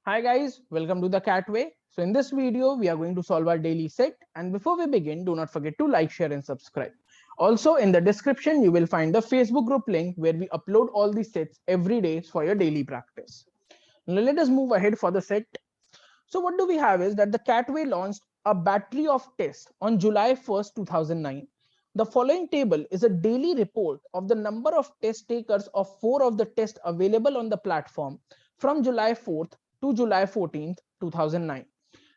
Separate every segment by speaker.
Speaker 1: Hi guys, welcome to the CATWay. So in this video, we are going to solve our daily set. And before we begin, do not forget to like, share and subscribe. Also in the description, you will find the Facebook group link where we upload all these sets every day for your daily practice. Now let us move ahead for the set. So what do we have is that the CATWay launched a battery of tests on July 1st, 2009. The following table is a daily report of the number of test takers of 4 of the tests available on the platform from July 4th to July 14th, 2009.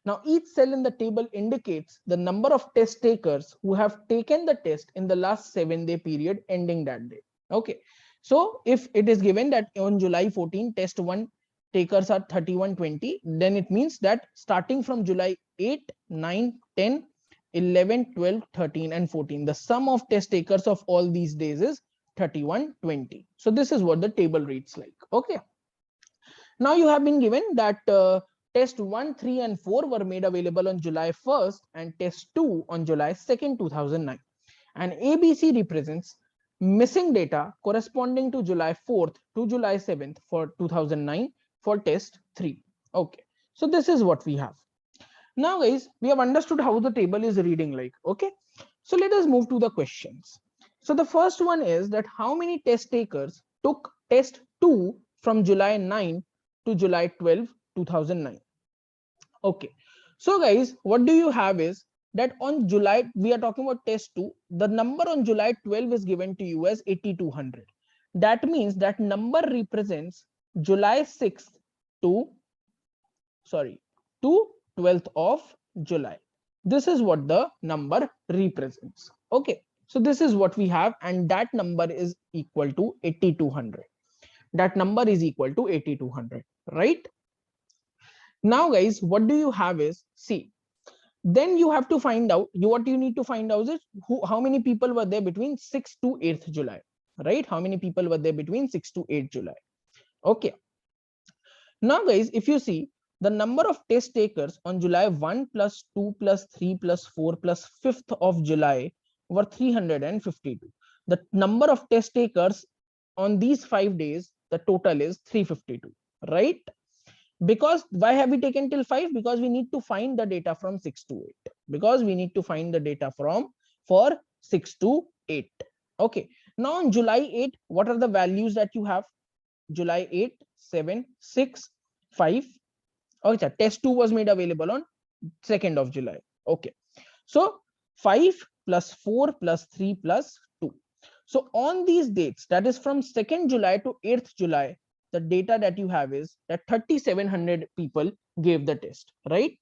Speaker 1: Now, each cell in the table indicates the number of test takers who have taken the test in the last 7-day period ending that day. Okay. So if it is given that on July 14, test 1 takers are 3120, then it means that starting from July 8, 9, 10, 11, 12, 13 and 14, the sum of test takers of all these days is 3120. So this is what the table reads like. Okay. Now you have been given that test 1, 3 and 4 were made available on July 1st and test 2 on July 2nd, 2009. And ABC represents missing data corresponding to July 4th to July 7th for 2009 for test 3. Okay, so this is what we have. Now guys, we have understood how the table is reading like. Okay, so let us move to the questions. So the first one is that how many test takers took test 2 from July 9 to July 12, 2009. Okay, so guys, what do you have is that on July, we are talking about test 2, the number on July 12 is given to you as 8200. That means that number represents July 6th to 12th of July. This is what the number represents. Okay, so this is what we have, and that number is equal to 8200. That number is equal to 8200, right? Now guys, what do you have is, see, then you have to find out, what you need to find out is how many people were there between 6th to 8th July, right? How many people were there between 6th to 8th July? Okay. Now guys, if you see the number of test takers on July 1 plus 2 plus 3 plus 4 plus 5th of July were 352. The number of test takers on these 5 days, the total is 352, right? Because why have we taken till 5? Because we need to find the data from 6 to 8. Because we need to find the data for 6 to 8. Okay. Now on July 8, what are the values that you have? July 8, 7, 6, 5. Okay, test 2 was made available on 2nd of July. Okay. So 5 plus 4 plus 3 plus 2. So on these dates, that is from 2nd July to 8th July, the data that you have is that 3700 people gave the test, right?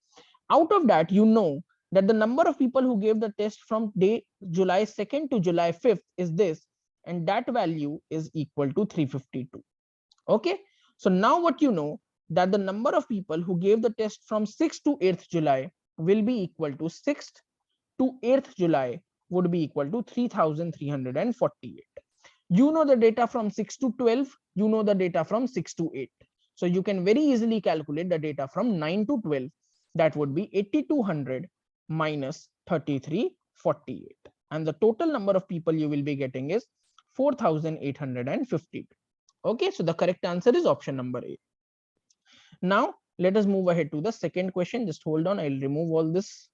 Speaker 1: Out of that, you know that the number of people who gave the test from day July 2nd to July 5th is this, and that value is equal to 352. Okay, so now what you know, that the number of people who gave the test from 6th to 8th July will be equal to 6th to 8th July would be equal to 3348. You know the data from 6 to 12, you know the data from 6 to 8. So you can very easily calculate the data from 9 to 12. That would be 8200 minus 3348. And the total number of people you will be getting is 4850. Okay, so the correct answer is option number A. Now let us move ahead to the second question. Just hold on, I'll remove all this.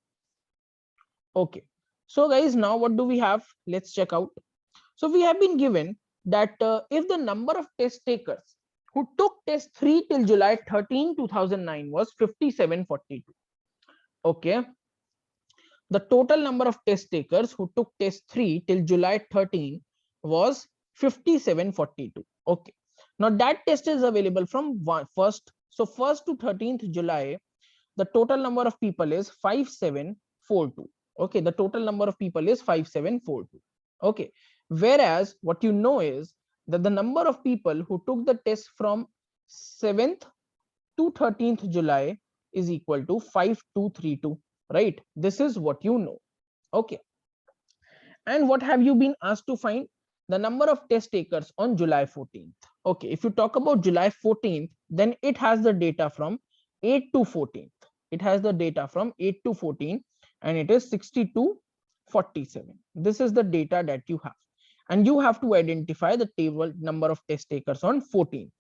Speaker 1: Okay, so guys, now what do we have? Let's check out. So we have been given that if the number of test takers who took test 3 till July 13, 2009 was 5742. Okay. The total number of test takers who took test 3 till July 13 was 5742. Okay. Now that test is available from 1st. So 1st to 13th July, the total number of people is 5742. Okay. The total number of people is 5742. Okay. Whereas what you know is that the number of people who took the test from 7th to 13th July is equal to 5232, right? This is what you know. Okay. And what have you been asked to find? The number of test takers on July 14th. Okay. If you talk about July 14th, then it has the data from 8 to 14th. It has the data from 8 to 14 and it is 6247. This is the data that you have. And you have to identify the table number of test takers on 14th.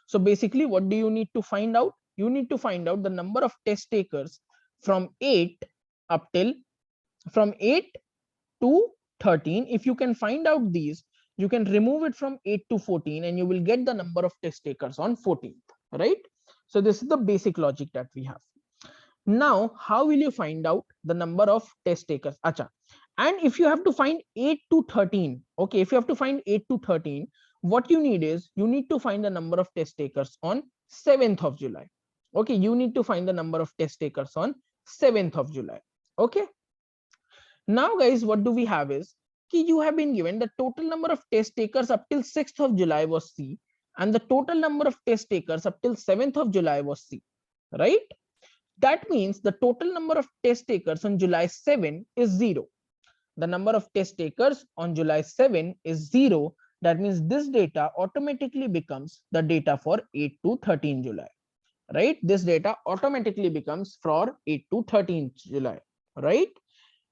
Speaker 1: So basically, what do you need to find out? you need to find out the number of test takers from 8 up till from 8 to 13. If you can find out these, you can remove it from 8 to 14 and you will get the number of test takers on 14th, right? So this is the basic logic that we have. Now, how will you find out the number of test takers? Acha. And if you have to find 8 to 13, okay, if you have to find 8 to 13, what you need is you need to find the number of test takers on 7th of July. Okay, you need to find the number of test takers on 7th of July. Okay. Now, guys, what do we have is you have been given the total number of test takers up till 6th of July was C, and the total number of test takers up till 7th of July was C, right? That means the total number of test takers on July 7 is 0. The number of test takers on July 7 is 0. That means this data automatically becomes the data for 8 to 13 July, right? This data automatically becomes for 8 to 13 July, right?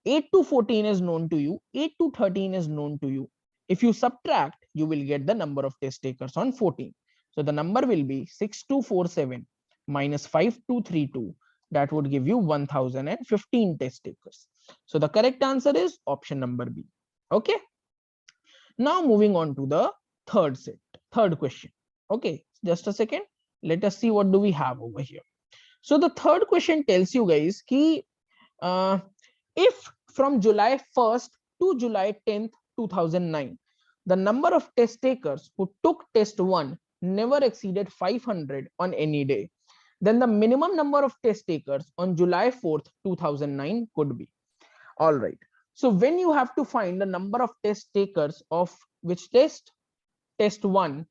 Speaker 1: 8 to 14 is known to you. 8 to 13 is known to you. If you subtract, you will get the number of test takers on 14. So the number will be 6247 minus 5232. That would give you 1015 test takers. So the correct answer is option number B. Okay. Now moving on to the third question. Okay, just a second. Let us see what do we have over here. So the third question tells you guys ki, if from July 1st to July 10th, 2009, the number of test takers who took test 1 never exceeded 500 on any day, then the minimum number of test takers on July 4th, 2009 could be. All right. So when you have to find the number of test takers of which test? Test 1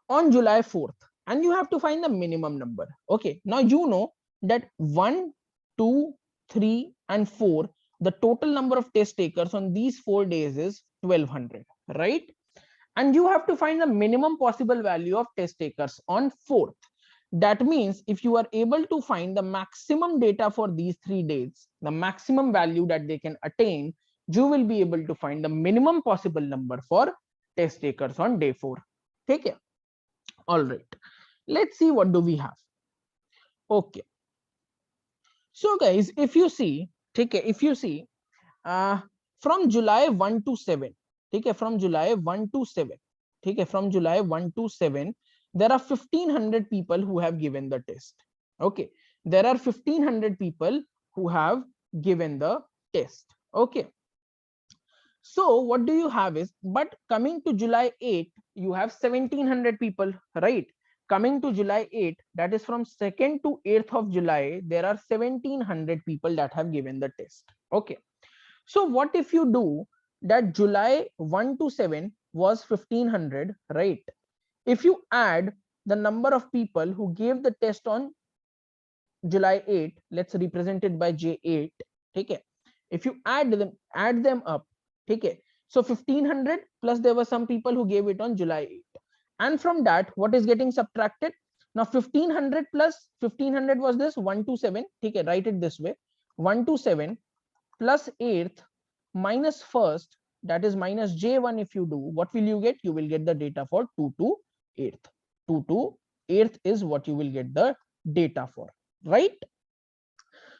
Speaker 1: on July 4th, and you have to find the minimum number. Okay. Now you know that 1, 2, 3, and 4, the total number of test takers on these 4 days is 1200, right? And you have to find the minimum possible value of test takers on 4th. That means if you are able to find the maximum data for these 3 days, the maximum value that they can attain, you will be able to find the minimum possible number for test takers on day 4. Take care. All right. Let's see what do we have. Okay. So guys, if you see, take care. If you see, from July 1 to 7, take care, from July 1 to 7, take care, from July 1 to 7, there are 1500 people who have given the test. Okay, there are 1500 people who have given the test. Okay, so what do you have is, but coming to July 8, you have 1700 people, right? Coming to July 8, that is from 2nd to 8th of July, there are 1700 people that have given the test. Okay, so what if you do that July 1 to 7 was 1500, right? If you add the number of people who gave the test on July 8, let's represent it by J8. Okay, if you add them up, okay, so 1500 plus there were some people who gave it on July 8, and from that what is getting subtracted? Now 1500 plus 1500 was this 1 to 7. Okay, write it this way: 1 to 7 plus 8th minus 1st, that is minus J1. If you do, what will you get? You will get the data for 2 to 8th. 2 to 8th is what you will get the data for, right?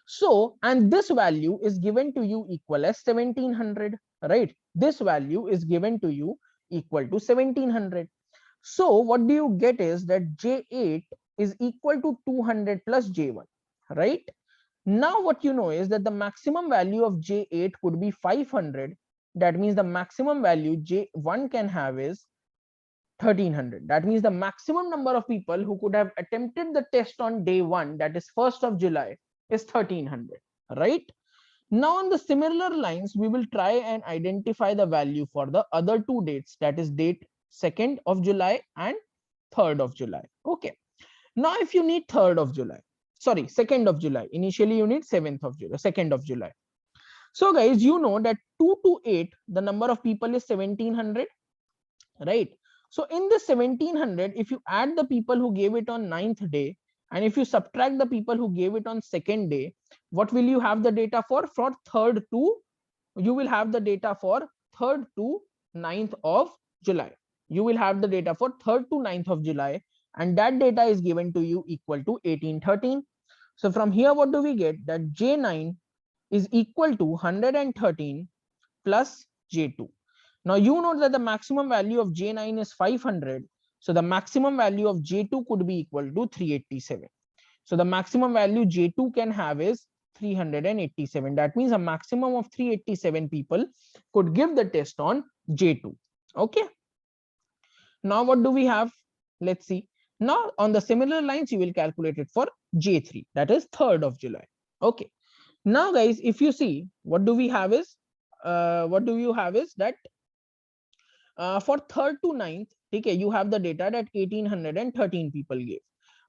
Speaker 1: So, and this value is given to you equal as 1700, right? This value is given to you equal to 1700. So what do you get is that J8 is equal to 200 plus J1, right? Now what you know is that the maximum value of J8 could be 500. That means the maximum value J1 can have is 1300. That means the maximum number of people who could have attempted the test on day 1, that is 1st of July, is 1300, right? Now on the similar lines, we will try and identify the value for the other 2 dates, that is date 2nd of July and 3rd of July. Okay. Now if you need 3rd of July, sorry, 2nd of July, initially you need 7th of July, 2nd of July. So guys, you know that 2 to 8, the number of people is 1700, right? So in the 1700, if you add the people who gave it on 9th day, and if you subtract the people who gave it on 2nd day, what will you have the data for? For 3rd to, you will have the data for 3rd to 9th of July. You will have the data for 3rd to 9th of July. and that data is given to you equal to 1813. So from here, what do we get? That J9 is equal to 113 plus J2. Now you know that the maximum value of J9 is 500. So the maximum value of J2 could be equal to 387. So the maximum value J2 can have is 387. That means a maximum of 387 people could give the test on J2. Okay. Now what do we have? Let's see. Now on the similar lines, you will calculate it for J3, that is 3rd of July. Okay. Now guys, if you see, what do you have is that for 3rd to 9th, okay, you have the data that 1813 people gave.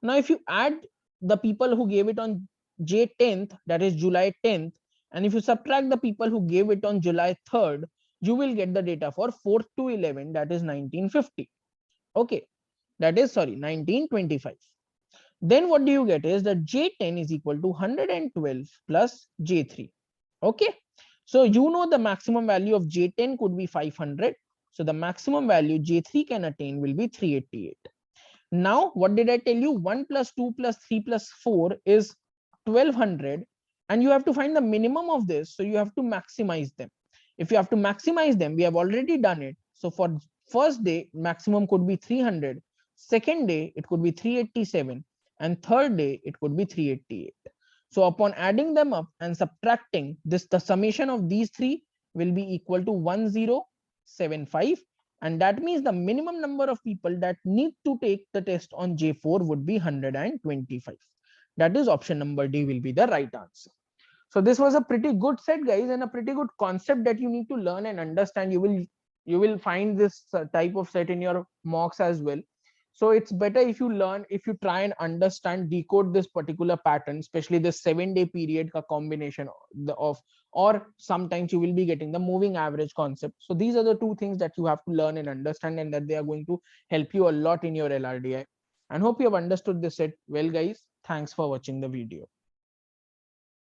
Speaker 1: Now if you add the people who gave it on J10th, that is July 10th, and if you subtract the people who gave it on July 3rd, you will get the data for 4th to 11, that is 1950. Okay, that is 1925. Then what do you get is that J10 is equal to 112 plus J3. Okay, so you know the maximum value of J10 could be 500. So the maximum value J3 can attain will be 388. Now, what did I tell you? 1 plus 2 plus 3 plus 4 is 1200, and you have to find the minimum of this. So you have to maximize them. If you have to maximize them, we have already done it. So for first day, maximum could be 300. Second day, it could be 387. And third day, it could be 388. So upon adding them up and subtracting this, the summation of these three will be equal to 1075. And that means the minimum number of people that need to take the test on J4 would be 125. That is option number D will be the right answer. So this was a pretty good set, guys, and a pretty good concept that you need to learn and understand. You will find this type of set in your mocks as well. So it's better if you learn, if you try and understand, decode this particular pattern, especially the 7-day period combination of, or sometimes you will be getting the moving average concept. So these are the two things that you have to learn and understand, and that they are going to help you a lot in your LRDI. And hope you have understood this set well, guys. Thanks for watching the video.